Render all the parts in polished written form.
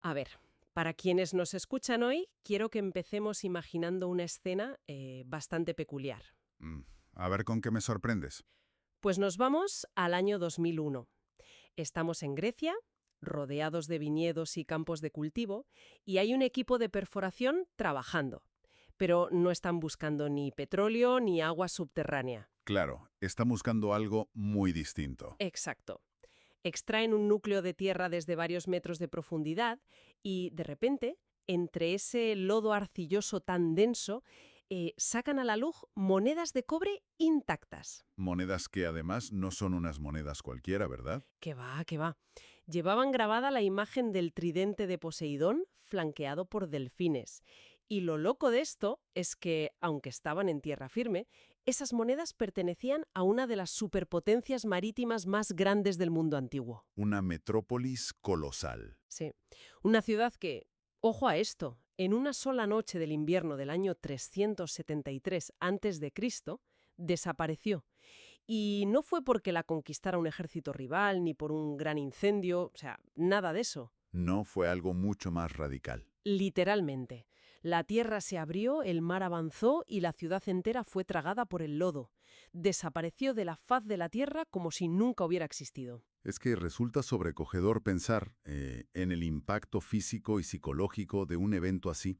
A ver, para quienes nos escuchan hoy, quiero que empecemos imaginando una escena bastante peculiar. Mm, A ver con qué me sorprendes. Pues nos vamos al año 2001. Estamos en Grecia, rodeados de viñedos y campos de cultivo, y hay un equipo de perforación trabajando. Pero no están buscando ni petróleo ni agua subterránea. Claro, está buscando algo muy distinto. Exacto. Extraen un núcleo de tierra desde varios metros de profundidad y, de repente, entre ese lodo arcilloso tan denso, sacan a la luz monedas de cobre intactas. Monedas que además no son unas monedas cualquiera, ¿verdad? ¡Qué va, qué va! Llevaban grabada la imagen del tridente de Poseidón flanqueado por delfines. Y lo loco de esto es que, aunque estaban en tierra firme, esas monedas pertenecían a una de las superpotencias marítimas más grandes del mundo antiguo. Una metrópolis colosal. Sí, una ciudad que, ojo a esto, en una sola noche del invierno del año 373 a.C., desapareció. Y no fue porque la conquistara un ejército rival ni por un gran incendio, o sea, nada de eso. No fue algo mucho más radical. Literalmente. La tierra se abrió, el mar avanzó y la ciudad entera fue tragada por el lodo. Desapareció de la faz de la tierra como si nunca hubiera existido. Es que resulta sobrecogedor pensar en el impacto físico y psicológico de un evento así.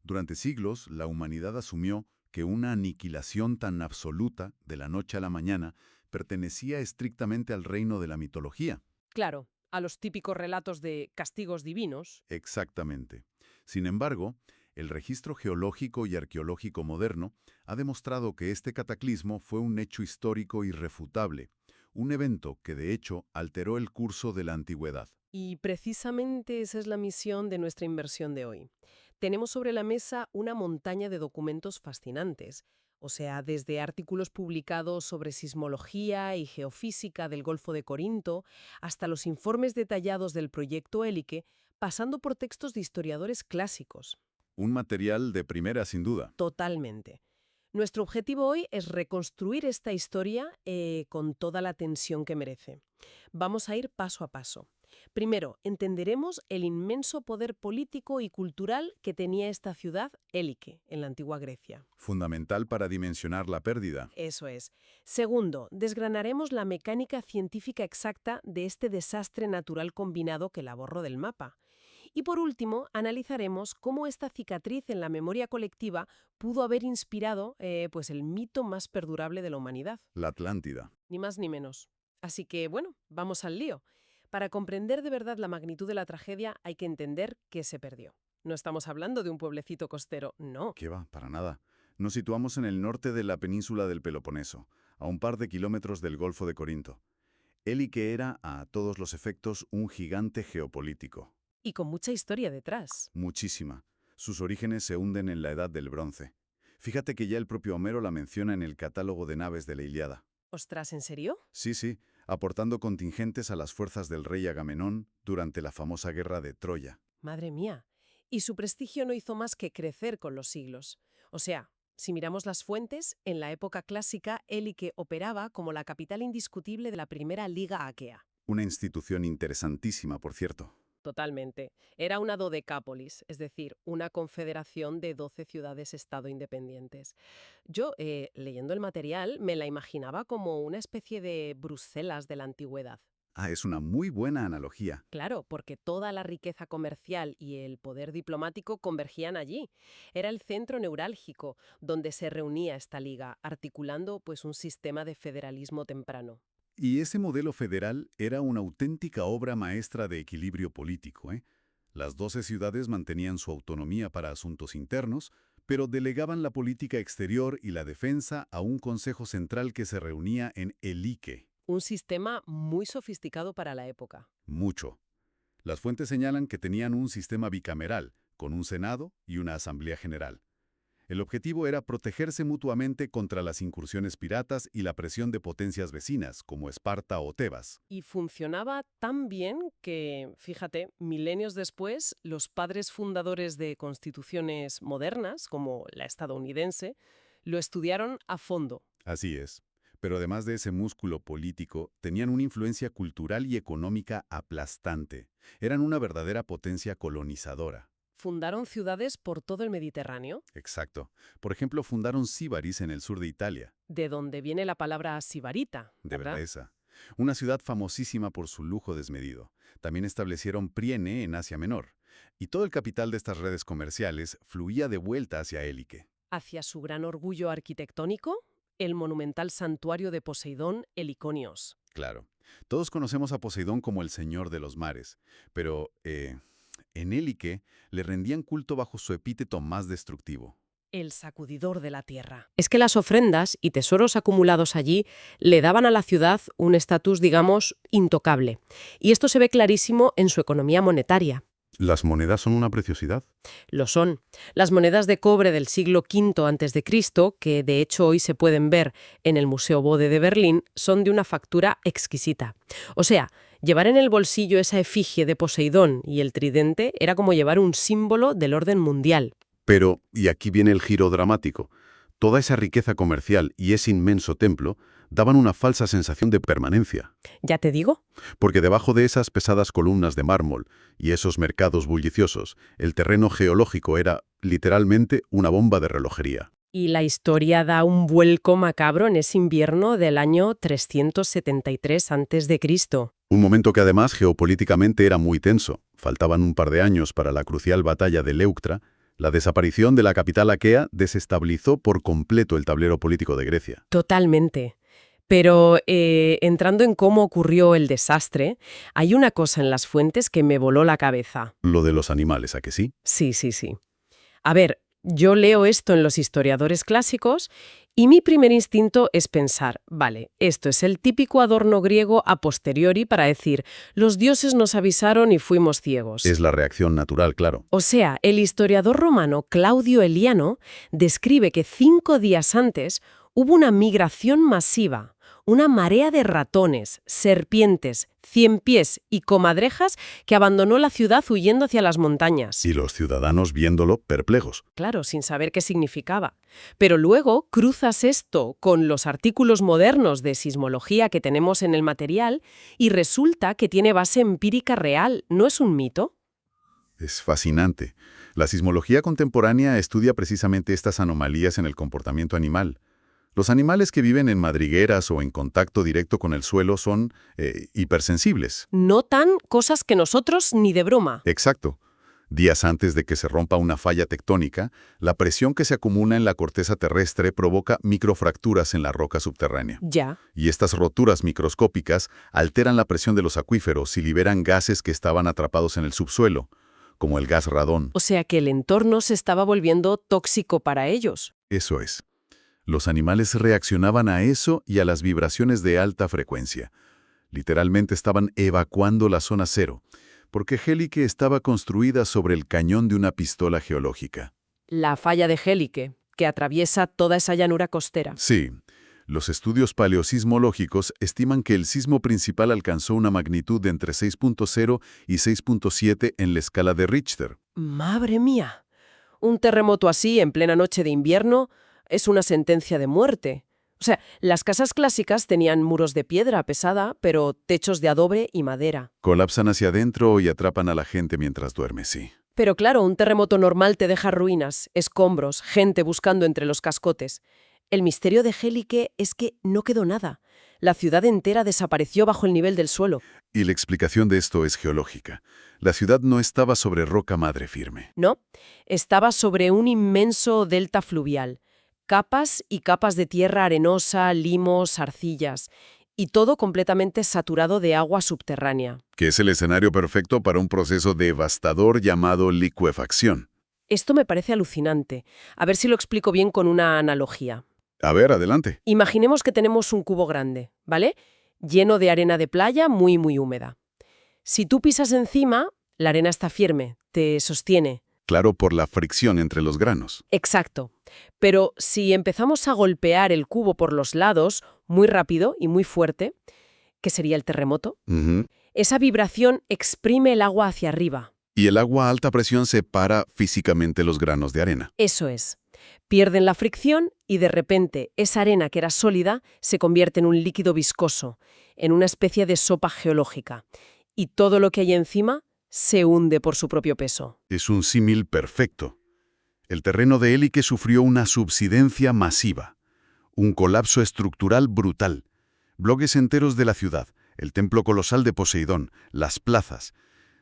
Durante siglos, la humanidad asumió que una aniquilación tan absoluta, de la noche a la mañana, pertenecía estrictamente al reino de la mitología. Claro, a los típicos relatos de castigos divinos. Exactamente. Sin embargo, el registro geológico y arqueológico moderno ha demostrado que este cataclismo fue un hecho histórico irrefutable, un evento que de hecho alteró el curso de la antigüedad. Y precisamente esa es la misión de nuestra inversión de hoy. Tenemos sobre la mesa una montaña de documentos fascinantes, o sea, desde artículos publicados sobre sismología y geofísica del Golfo de Corinto, hasta los informes detallados del proyecto Helike, pasando por textos de historiadores clásicos. Un material de primera, sin duda. Totalmente. Nuestro objetivo hoy es reconstruir esta historia con toda la tensión que merece. Vamos a ir paso a paso. Primero, entenderemos el inmenso poder político y cultural que tenía esta ciudad, Élike, en la antigua Grecia. Fundamental para dimensionar la pérdida. Eso es. Segundo, desgranaremos la mecánica científica exacta de este desastre natural combinado que la borró del mapa. Y por último, analizaremos cómo esta cicatriz en la memoria colectiva pudo haber inspirado pues el mito más perdurable de la humanidad. La Atlántida. Ni más ni menos. Así que, bueno, vamos al lío. Para comprender de verdad la magnitud de la tragedia hay que entender qué se perdió. No estamos hablando de un pueblecito costero, no. ¿Qué va? Para nada. Nos situamos en el norte de la península del Peloponeso, a un par de kilómetros del Golfo de Corinto. Élike era, a todos los efectos, un gigante geopolítico. Y con mucha historia detrás. Muchísima. Sus orígenes se hunden en la Edad del Bronce. Fíjate que ya el propio Homero la menciona en el catálogo de naves de la Ilíada. Ostras, ¿en serio? Sí, aportando contingentes a las fuerzas del rey Agamenón durante la famosa guerra de Troya. Madre mía. Y su prestigio no hizo más que crecer con los siglos. O sea, si miramos las fuentes, en la época clásica, Élike operaba como la capital indiscutible de la primera Liga Aquea. Una institución interesantísima, por cierto. Totalmente. Era una dodecápolis, es decir, una confederación de 12 ciudades-estado independientes. Yo, leyendo el material, me la imaginaba como una especie de Bruselas de la antigüedad. Es una muy buena analogía. Claro, porque toda la riqueza comercial y el poder diplomático convergían allí. Era el centro neurálgico donde se reunía esta liga, articulando pues un sistema de federalismo temprano. Y ese modelo federal era una auténtica obra maestra de equilibrio político, ¿eh? Las 12 ciudades mantenían su autonomía para asuntos internos, pero delegaban la política exterior y la defensa a un consejo central que se reunía en Élike. Un sistema muy sofisticado para la época. Mucho. Las fuentes señalan que tenían un sistema bicameral, con un Senado y una Asamblea General. El objetivo era protegerse mutuamente contra las incursiones piratas y la presión de potencias vecinas, como Esparta o Tebas. Y funcionaba tan bien que, fíjate, milenios después, los padres fundadores de constituciones modernas, como la estadounidense, lo estudiaron a fondo. Así es. Pero además de ese músculo político, tenían una influencia cultural y económica aplastante. Eran una verdadera potencia colonizadora. Fundaron ciudades por todo el Mediterráneo, Exacto. Por ejemplo, fundaron Síbaris en el sur de Italia, de donde viene la palabra sibarita, de ¿verdad? Verdeza, una ciudad famosísima por su lujo desmedido. También establecieron Priene en Asia Menor, y todo el capital de estas redes comerciales fluía de vuelta hacia Élique. Hacia su gran orgullo arquitectónico, el monumental santuario de Poseidón, el Iconios. Claro, todos conocemos a Poseidón como el señor de los mares, pero en Élique le rendían culto bajo su epíteto más destructivo. El sacudidor de la tierra. Es que las ofrendas y tesoros acumulados allí le daban a la ciudad un estatus, digamos, intocable. Y esto se ve clarísimo en su economía monetaria. ¿Las monedas son una preciosidad? Lo son. Las monedas de cobre del siglo V a.C., que de hecho hoy se pueden ver en el Museo Bode de Berlín, son de una factura exquisita. O sea, llevar en el bolsillo esa efigie de Poseidón y el tridente era como llevar un símbolo del orden mundial. Pero, y aquí viene el giro dramático, toda esa riqueza comercial y ese inmenso templo daban una falsa sensación de permanencia. ¿Ya te digo? Porque debajo de esas pesadas columnas de mármol y esos mercados bulliciosos, el terreno geológico era, literalmente, una bomba de relojería. Y la historia da un vuelco macabro en ese invierno del año 373 a.C. Un momento que además geopolíticamente era muy tenso. Faltaban un par de años para la crucial batalla de Leuctra. La desaparición de la capital aquea desestabilizó por completo el tablero político de Grecia. Totalmente. Pero entrando en cómo ocurrió el desastre, hay una cosa en las fuentes que me voló la cabeza. Lo de los animales, ¿a que sí? Sí, sí, sí. A ver, yo leo esto en los historiadores clásicos y mi primer instinto es pensar, vale, esto es el típico adorno griego a posteriori para decir, los dioses nos avisaron y fuimos ciegos. Es la reacción natural, claro. O sea, el historiador romano Claudio Eliano describe que 5 días antes hubo una migración masiva, una marea de ratones, serpientes, ciempiés y comadrejas que abandonó la ciudad huyendo hacia las montañas. Y los ciudadanos viéndolo perplejos. Claro, sin saber qué significaba. Pero luego cruzas esto con los artículos modernos de sismología que tenemos en el material y resulta que tiene base empírica real, ¿no es un mito? Es fascinante. La sismología contemporánea estudia precisamente estas anomalías en el comportamiento animal. Los animales que viven en madrigueras o en contacto directo con el suelo son hipersensibles. Notan cosas que nosotros ni de broma. Exacto. Días antes de que se rompa una falla tectónica, la presión que se acumula en la corteza terrestre provoca microfracturas en la roca subterránea. Ya. Y estas roturas microscópicas alteran la presión de los acuíferos y liberan gases que estaban atrapados en el subsuelo, como el gas radón. O sea que el entorno se estaba volviendo tóxico para ellos. Eso es. Los animales reaccionaban a eso y a las vibraciones de alta frecuencia. Literalmente estaban evacuando la zona cero, porque Helike estaba construida sobre el cañón de una pistola geológica. La falla de Helike, que atraviesa toda esa llanura costera. Sí. Los estudios paleosismológicos estiman que el sismo principal alcanzó una magnitud de entre 6.0 y 6.7 en la escala de Richter. ¡Madre mía! Un terremoto así en plena noche de invierno es una sentencia de muerte. O sea, las casas clásicas tenían muros de piedra pesada, pero techos de adobe y madera. Colapsan hacia adentro y atrapan a la gente mientras duerme, sí. Pero claro, un terremoto normal te deja ruinas, escombros, gente buscando entre los cascotes. El misterio de Helike es que no quedó nada. La ciudad entera desapareció bajo el nivel del suelo. Y la explicación de esto es geológica. La ciudad no estaba sobre roca madre firme. No, estaba sobre un inmenso delta fluvial. Capas y capas de tierra arenosa, limos, arcillas. Y todo completamente saturado de agua subterránea. Que es el escenario perfecto para un proceso devastador llamado licuefacción. Esto me parece alucinante. A ver si lo explico bien con una analogía. A ver, adelante. Imaginemos que tenemos un cubo grande, ¿vale? Lleno de arena de playa muy, muy húmeda. Si tú pisas encima, la arena está firme, te sostiene. Claro, por la fricción entre los granos. Exacto. Pero si empezamos a golpear el cubo por los lados, muy rápido y muy fuerte, ¿qué sería el terremoto? Esa vibración exprime el agua hacia arriba. Y el agua a alta presión separa físicamente los granos de arena. Eso es. Pierden la fricción y de repente esa arena que era sólida se convierte en un líquido viscoso, en una especie de sopa geológica. Y todo lo que hay encima se hunde por su propio peso. Es un símil perfecto. El terreno de Élike sufrió una subsidencia masiva, un colapso estructural brutal. Bloques enteros de la ciudad, el templo colosal de Poseidón, las plazas,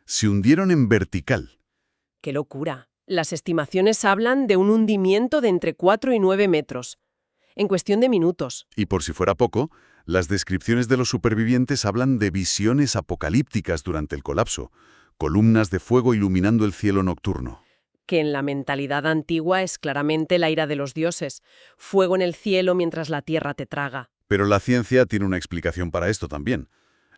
se hundieron en vertical. ¡Qué locura! Las estimaciones hablan de un hundimiento de entre 4 y 9 metros, en cuestión de minutos. Y por si fuera poco, las descripciones de los supervivientes hablan de visiones apocalípticas durante el colapso, columnas de fuego iluminando el cielo nocturno. Que en la mentalidad antigua es claramente la ira de los dioses, fuego en el cielo mientras la tierra te traga. Pero la ciencia tiene una explicación para esto también,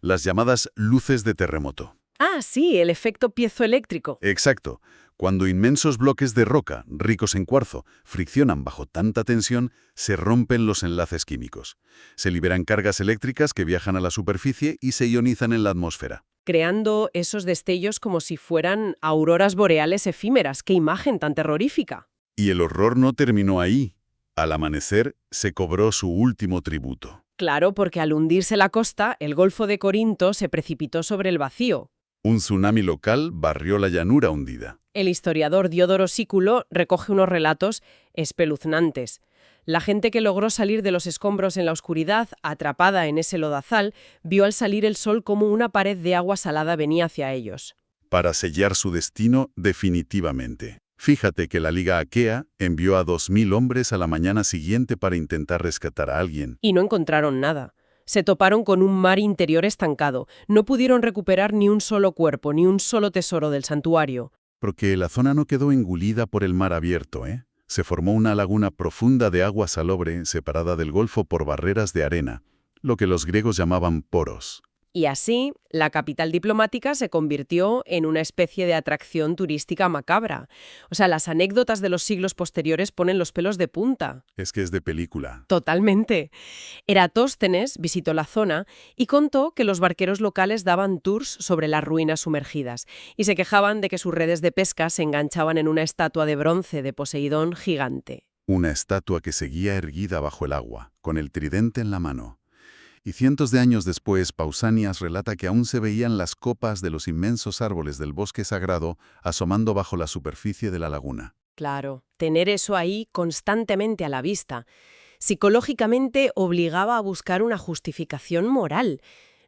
las llamadas luces de terremoto. Ah, sí, el efecto piezoeléctrico. Exacto. Cuando inmensos bloques de roca, ricos en cuarzo, friccionan bajo tanta tensión, se rompen los enlaces químicos. Se liberan cargas eléctricas que viajan a la superficie y se ionizan en la atmósfera. Creando esos destellos como si fueran auroras boreales efímeras. ¡Qué imagen tan terrorífica! Y el horror no terminó ahí. Al amanecer, se cobró su último tributo. Claro, porque al hundirse la costa, el Golfo de Corinto se precipitó sobre el vacío. Un tsunami local barrió la llanura hundida. El historiador Diodoro Sículo recoge unos relatos espeluznantes. La gente que logró salir de los escombros en la oscuridad, atrapada en ese lodazal, vio al salir el sol como una pared de agua salada venía hacia ellos. Para sellar su destino definitivamente. Fíjate que la Liga Aquea envió a 2000 hombres a la mañana siguiente para intentar rescatar a alguien. Y no encontraron nada. Se toparon con un mar interior estancado. No pudieron recuperar ni un solo cuerpo, ni un solo tesoro del santuario. Porque la zona no quedó engulida por el mar abierto, ¿eh? Se formó una laguna profunda de agua salobre separada del golfo por barreras de arena, lo que los griegos llamaban poros. Y así, la capital diplomática se convirtió en una especie de atracción turística macabra. O sea, las anécdotas de los siglos posteriores ponen los pelos de punta. Es que es de película. Totalmente. Eratóstenes visitó la zona y contó que los barqueros locales daban tours sobre las ruinas sumergidas y se quejaban de que sus redes de pesca se enganchaban en una estatua de bronce de Poseidón gigante. Una estatua que seguía erguida bajo el agua, con el tridente en la mano. Y cientos de años después, Pausanias relata que aún se veían las copas de los inmensos árboles del bosque sagrado asomando bajo la superficie de la laguna. Claro, tener eso ahí constantemente a la vista. Psicológicamente obligaba a buscar una justificación moral.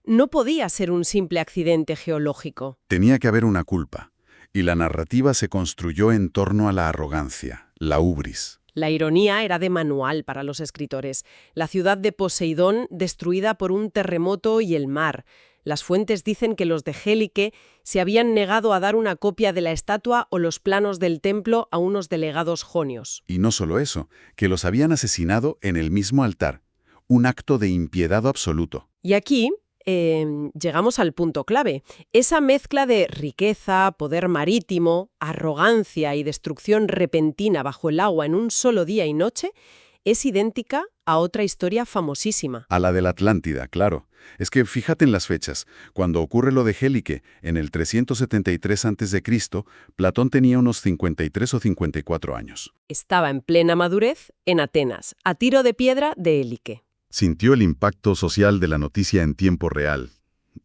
No podía ser un simple accidente geológico. Tenía que haber una culpa, y la narrativa se construyó en torno a la arrogancia, la hubris. La ironía era de manual para los escritores. La ciudad de Poseidón destruida por un terremoto y el mar. Las fuentes dicen que los de Hélike se habían negado a dar una copia de la estatua o los planos del templo a unos delegados jonios. Y no solo eso, que los habían asesinado en el mismo altar. Un acto de impiedad absoluto. Y aquí llegamos al punto clave. Esa mezcla de riqueza, poder marítimo, arrogancia y destrucción repentina bajo el agua en un solo día y noche es idéntica a otra historia famosísima. A la de la Atlántida, claro. Es que fíjate en las fechas. Cuando ocurre lo de Hélike, en el 373 a.C., Platón tenía unos 53 o 54 años. Estaba en plena madurez en Atenas, a tiro de piedra de Hélike. Sintió el impacto social de la noticia en tiempo real.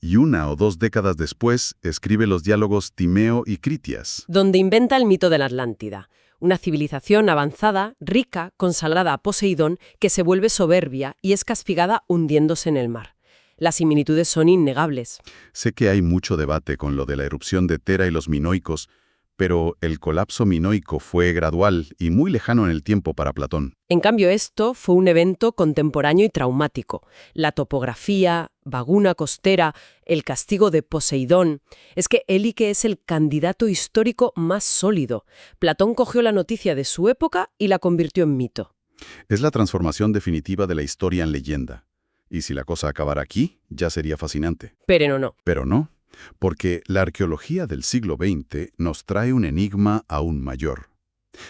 Y 1 o 2 décadas después, escribe los diálogos Timeo y Critias. Donde inventa el mito de la Atlántida. Una civilización avanzada, rica, consagrada a Poseidón, que se vuelve soberbia y es castigada hundiéndose en el mar. Las similitudes son innegables. Sé que hay mucho debate con lo de la erupción de Tera y los minoicos, pero el colapso minoico fue gradual y muy lejano en el tiempo para Platón. En cambio, esto fue un evento contemporáneo y traumático. La topografía, laguna costera, el castigo de Poseidón. Es que Hélike es el candidato histórico más sólido. Platón cogió la noticia de su época y la convirtió en mito. Es la transformación definitiva de la historia en leyenda. Y si la cosa acabara aquí, ya sería fascinante. Pero no. Pero no, porque la arqueología del siglo XX nos trae un enigma aún mayor.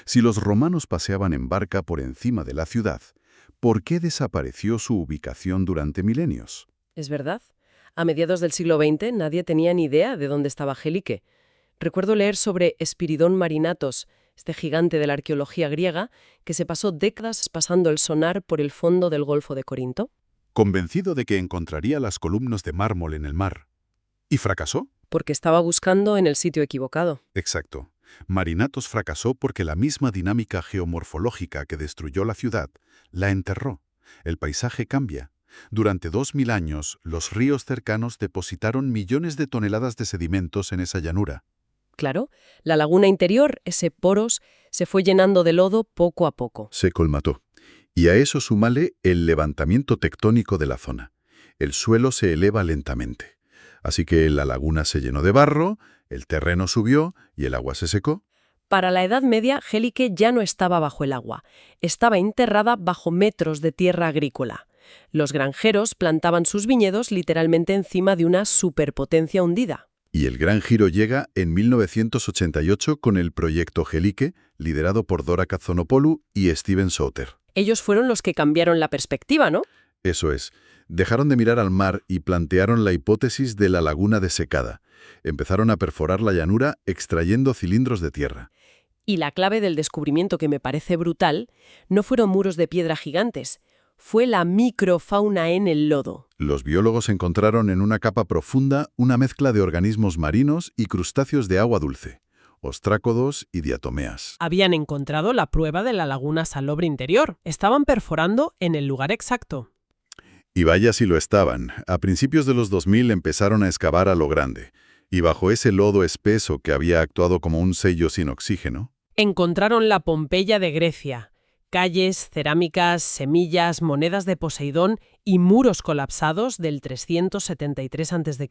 Si los romanos paseaban en barca por encima de la ciudad, ¿por qué desapareció su ubicación durante milenios? Es verdad. A mediados del siglo XX nadie tenía ni idea de dónde estaba Hélike. Recuerdo leer sobre Espiridón marinatos, este gigante de la arqueología griega, que se pasó décadas pasando el sonar por el fondo del Golfo de Corinto. Convencido de que encontraría las columnas de mármol en el mar. ¿Y fracasó? Porque estaba buscando en el sitio equivocado. Exacto. Marinatos fracasó porque la misma dinámica geomorfológica que destruyó la ciudad la enterró. El paisaje cambia. Durante 2000 años, los ríos cercanos depositaron millones de toneladas de sedimentos en esa llanura. Claro, la laguna interior, ese poros, se fue llenando de lodo poco a poco. Se colmató. Y a eso súmale el levantamiento tectónico de la zona. El suelo se eleva lentamente. Así que la laguna se llenó de barro, el terreno subió y el agua se secó. Para la Edad Media, Gélique ya no estaba bajo el agua. Estaba enterrada bajo metros de tierra agrícola. Los granjeros plantaban sus viñedos literalmente encima de una superpotencia hundida. Y el gran giro llega en 1988 con el proyecto Gélique, liderado por Dora Katsonopoulou y Steven Soter. Ellos fueron los que cambiaron la perspectiva, ¿no? Eso es. Dejaron de mirar al mar y plantearon la hipótesis de la laguna desecada. Empezaron a perforar la llanura extrayendo cilindros de tierra. Y la clave del descubrimiento, que me parece brutal, no fueron muros de piedra gigantes, fue la microfauna en el lodo. Los biólogos encontraron en una capa profunda una mezcla de organismos marinos y crustáceos de agua dulce, ostrácodos y diatomeas. Habían encontrado la prueba de la laguna salobre interior. Estaban perforando en el lugar exacto. Y vaya si lo estaban. A principios de los 2000 empezaron a excavar a lo grande. Y bajo ese lodo espeso que había actuado como un sello sin oxígeno, Encontraron la Pompeya de Grecia. Calles, cerámicas, semillas, monedas de Poseidón y muros colapsados del 373 a.C.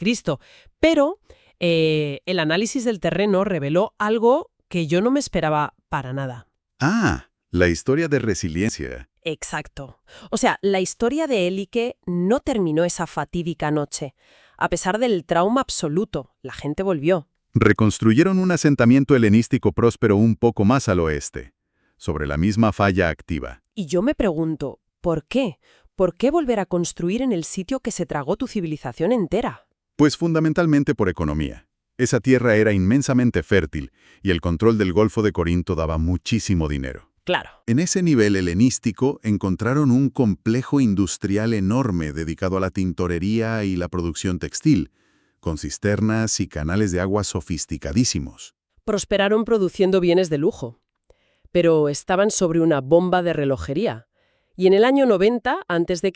Pero el análisis del terreno reveló algo que yo no me esperaba para nada. ¡ah! La historia de resiliencia. Exacto. O sea, la historia de Élike no terminó esa fatídica noche. A pesar del trauma absoluto, la gente volvió. Reconstruyeron un asentamiento helenístico próspero un poco más al oeste, sobre la misma falla activa. Y yo me pregunto, ¿por qué? ¿Por qué volver a construir en el sitio que se tragó tu civilización entera? Pues fundamentalmente por economía. Esa tierra era inmensamente fértil y el control del Golfo de Corinto daba muchísimo dinero. Claro. En ese nivel helenístico encontraron un complejo industrial enorme dedicado a la tintorería y la producción textil, con cisternas y canales de agua sofisticadísimos. Prosperaron produciendo bienes de lujo. Pero estaban sobre una bomba de relojería. Y en el año 90 a.C.,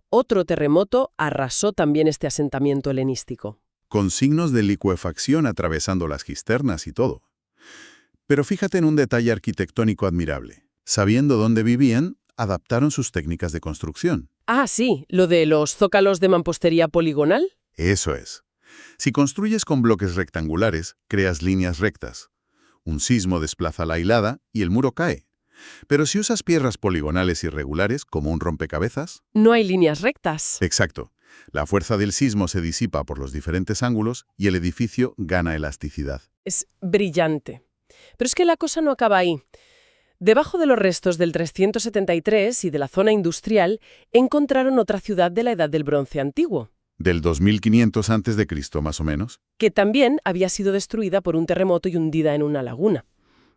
otro terremoto arrasó también este asentamiento helenístico. Con signos de licuefacción atravesando las cisternas y todo. Pero fíjate en un detalle arquitectónico admirable. Sabiendo dónde vivían, adaptaron sus técnicas de construcción. Ah, sí, lo de los zócalos de mampostería poligonal. Eso es. Si construyes con bloques rectangulares, creas líneas rectas. Un sismo desplaza la hilada y el muro cae. Pero si usas piedras poligonales irregulares, como un rompecabezas... No hay líneas rectas. Exacto. La fuerza del sismo se disipa por los diferentes ángulos y el edificio gana elasticidad. Es brillante. Pero es que la cosa no acaba ahí. Debajo de los restos del 373 y de la zona industrial, encontraron otra ciudad de la Edad del Bronce antiguo, Del 2500 a.C., más o menos. que también había sido destruida por un terremoto y hundida en una laguna.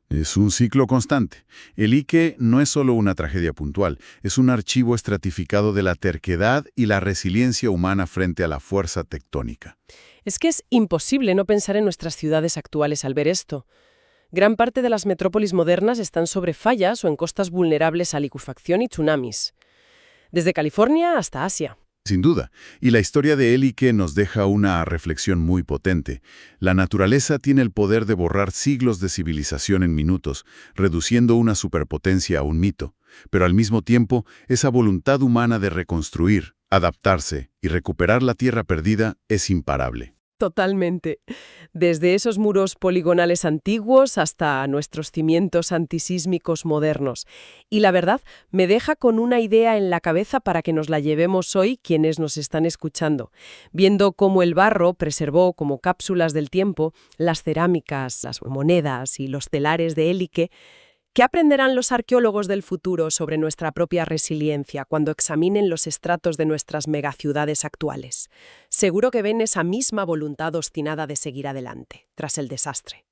Es un ciclo constante. El Ike no es solo una tragedia puntual, es un archivo estratificado de la terquedad y la resiliencia humana frente a la fuerza tectónica. Es que es imposible no pensar en nuestras ciudades actuales al ver esto. Gran parte de las metrópolis modernas están sobre fallas o en costas vulnerables a licuefacción y tsunamis. Desde California hasta Asia. Sin duda. Y la historia de Élike nos deja una reflexión muy potente. La naturaleza tiene el poder de borrar siglos de civilización en minutos, reduciendo una superpotencia a un mito. Pero al mismo tiempo, esa voluntad humana de reconstruir, adaptarse y recuperar la tierra perdida es imparable. Totalmente. Desde esos muros poligonales antiguos hasta nuestros cimientos antisísmicos modernos. Y la verdad, me deja con una idea en la cabeza para que nos la llevemos hoy quienes nos están escuchando, viendo cómo el barro preservó como cápsulas del tiempo las cerámicas, las monedas y los telares de Élike. ¿Qué aprenderán los arqueólogos del futuro sobre nuestra propia resiliencia cuando examinen los estratos de nuestras megaciudades actuales? Seguro que ven esa misma voluntad obstinada de seguir adelante, tras el desastre.